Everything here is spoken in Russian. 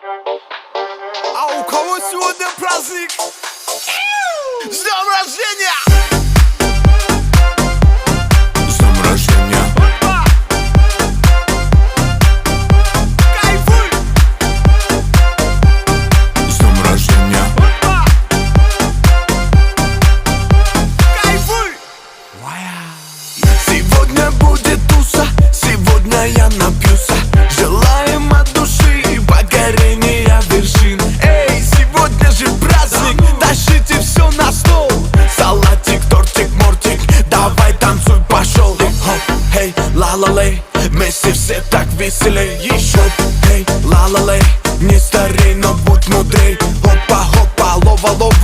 А у кого сегодня праздник? С днем рождения! С днем рождения! Кайфуй! С днем рождения! Кайфуй! Сегодня будет туса, сегодня я напьюся. Желаем от души покорения вершин. Эй, сегодня же праздник, тащите все на стол. Салатик, тортик, мортик, давай танцуй, пошел. Хоп, эй, ла-ла-лей, вместе все так веселей. Еще, эй, ла-ла-лей, не старей, но будь мудрей. Хопа, хопа, лова, лова.